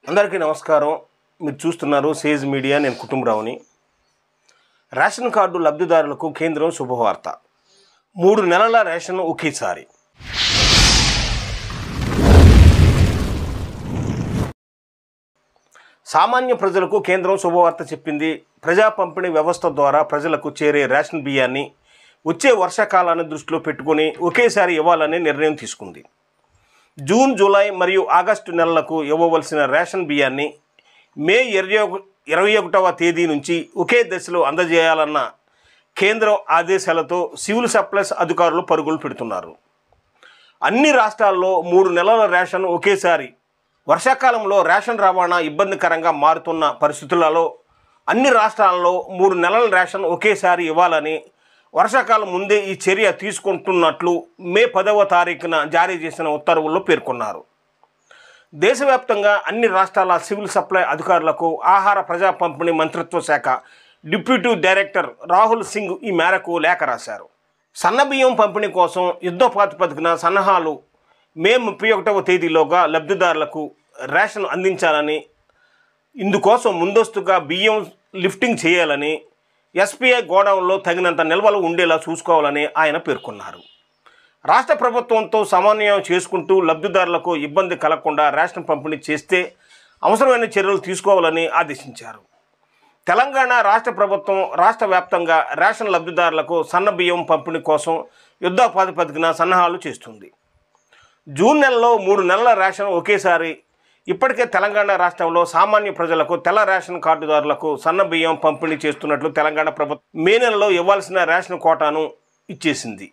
అందరికీ నమస్కారం. మీరు చూస్తున్నారు సేజ్ మీడియా. నేను కుటుంబరావుని. రేషన్ కార్డు లబ్ధిదారులకు కేంద్రం శుభవార్త. 3 నెలల రేషన్ ఒకేసారి. సామాన్య ప్రజలకు కేంద్రం శుభవార్త చెప్పింది. ప్రజా పంపిణీ వ్యవస్థ ద్వారా ప్రజలకు చేరే రేషన్ బియ్యాన్ని వచ్చే వర్షాకాలాన్ని దృష్టిలో పెట్టుకుని ఒకేసారి ఇవ్వాలని నిర్ణయం తీసుకుంది. జూన్, జూలై మరియు ఆగస్టు నెలలకు ఇవ్వవలసిన రేషన్ బియ్యాన్ని మే 21వ తేదీ నుంచి ఒకే దశలో అందజేయాలన్న కేంద్రం ఆదేశాలతో సివిల్ సప్లైస్ అధికారులు పరుగులు పెడుతున్నారు. అన్ని రాష్ట్రాల్లో 3 నెలల రేషన్ ఒకేసారి. వర్షాకాలంలో రేషన్ రవాణా ఇబ్బందికరంగా మారుతున్న పరిస్థితులలో అన్ని రాష్ట్రాల్లో 3 నెలల రేషన్ ఒకేసారి ఇవ్వాలని వర్షాకాలం ముందే ఈ చర్య తీసుకుంటున్నట్లు మే 10వ తారీఖున జారీ చేసిన ఉత్తర్వుల్లో పేర్కొన్నారు. దేశవ్యాప్తంగా అన్ని రాష్ట్రాల సివిల్ సప్లై అధికారులకు ఆహార ప్రజా పంపిణీ మంత్రిత్వ శాఖ డిప్యూటీ డైరెక్టర్ రాహుల్ సింగ్ ఈ మేరకు లేఖ రాశారు. సన్నబియ్యం పంపిణీ కోసం యుద్ధ ప్రాతిపదికన సన్నాహాలు మే 31వ తేదీలోగా లబ్ధిదారులకు రేషన్ అందించాలని, ఇందుకోసం ముందస్తుగా బియ్యం లిఫ్టింగ్ చేయాలని, ఎస్పీఐ గోడౌన్లో తగినంత నిల్వలు ఉండేలా చూసుకోవాలని ఆయన పేర్కొన్నారు. రాష్ట్ర ప్రభుత్వంతో సమన్వయం చేసుకుంటూ లబ్ధిదారులకు ఇబ్బంది కలగకుండా రేషన్ పంపిణీ చేస్తే అవసరమైన చర్యలు తీసుకోవాలని ఆదేశించారు. తెలంగాణ రాష్ట్ర ప్రభుత్వం రాష్ట్ర వ్యాప్తంగా రేషన్ లబ్ధిదారులకు సన్న బియ్యం పంపిణీ కోసం యుద్ధ ప్రాతిపదికన సన్నాహాలు చేస్తుంది. జూన్ నెలలో 3 నెలల రేషన్ ఒకేసారి. ఇప్పటికే తెలంగాణ రాష్ట్రంలో సామాన్య ప్రజలకు తెల్ల రేషన్ కార్డుదారులకు సన్న బియ్యం పంపిణీ చేస్తున్నట్లు తెలంగాణ ప్రభుత్వం మే నెలలో ఇవ్వాల్సిన రేషన్ కోటాను ఇచ్చేసింది.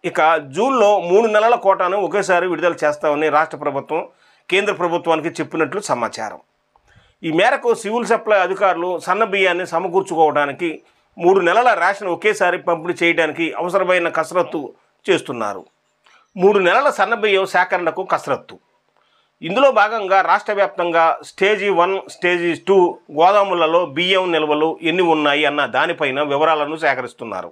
ఇక జూన్లో 3 నెలల కోటాను ఒకేసారి విడుదల చేస్తామని రాష్ట్ర ప్రభుత్వం కేంద్ర ప్రభుత్వానికి చెప్పినట్లు సమాచారం. ఈ మేరకు సివిల్ సప్లై అధికారులు సన్న బియ్యాన్ని సమకూర్చుకోవడానికి 3 నెలల రేషన్ ఒకేసారి పంపిణీ చేయడానికి అవసరమైన కసరత్తు చేస్తున్నారు. 3 నెలల సన్న బియ్యం సేకరణకు కసరత్తు. ఇందులో భాగంగా రాష్ట్ర వ్యాప్తంగా స్టేజీ 1, స్టేజీ 2 గోదాములలో బియ్యం నిల్వలు ఎన్ని ఉన్నాయి అన్న దానిపైన వివరాలను సేకరిస్తున్నారు.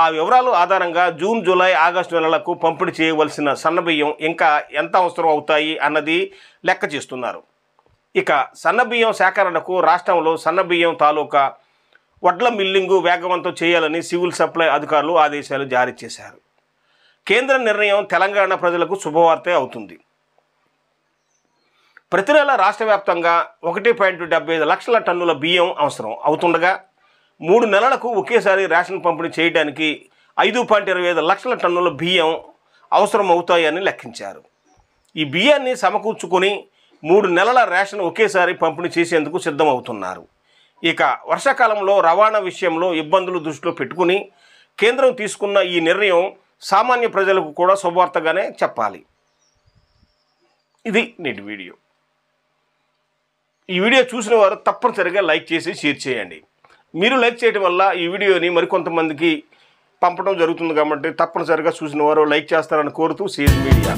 ఆ వివరాలు ఆధారంగా జూన్, జూలై, ఆగస్టు నెలలకు పంపిణీ చేయవలసిన సన్నబియ్యం ఇంకా ఎంత అవసరం అవుతాయి అన్నది లెక్క చేస్తున్నారు. ఇక సన్నబియ్యం సేకరణకు రాష్ట్రంలో సన్నబియ్యం తాలూకా వడ్ల మిల్లింగు వేగవంతం చేయాలని సివిల్ సప్లై అధికారులు ఆదేశాలు జారీ చేశారు. కేంద్ర నిర్ణయం తెలంగాణ ప్రజలకు శుభవార్తే అవుతుంది. ప్రతి నెల రాష్ట్ర వ్యాప్తంగా 1.75 లక్షల టన్నుల బియ్యం అవసరం అవుతుండగా 3 నెలలకు ఒకేసారి రేషన్ పంపిణీ చేయడానికి 5.25 లక్షల టన్నుల బియ్యం అవసరం అవుతాయని లెక్కించారు. ఈ బియ్యాన్ని సమకూర్చుకొని 3 నెలల రేషన్ ఒకేసారి పంపిణీ చేసేందుకు సిద్ధమవుతున్నారు. ఇక వర్షాకాలంలో రవాణా విషయంలో ఇబ్బందులు దృష్టిలో పెట్టుకుని కేంద్రం తీసుకున్న ఈ నిర్ణయం సామాన్య ప్రజలకు కూడా శుభవార్తగానే చెప్పాలి. ఇది నేటి వీడియో. ఈ వీడియో చూసిన వారు తప్పనిసరిగా లైక్ చేసి షేర్ చేయండి. మీరు లైక్ చేయడం వల్ల ఈ వీడియోని మరికొంతమందికి పంపడం జరుగుతుంది కాబట్టి తప్పనిసరిగా చూసిన వారు లైక్ చేస్తారని కోరుతూ సేజ్ మీడియా.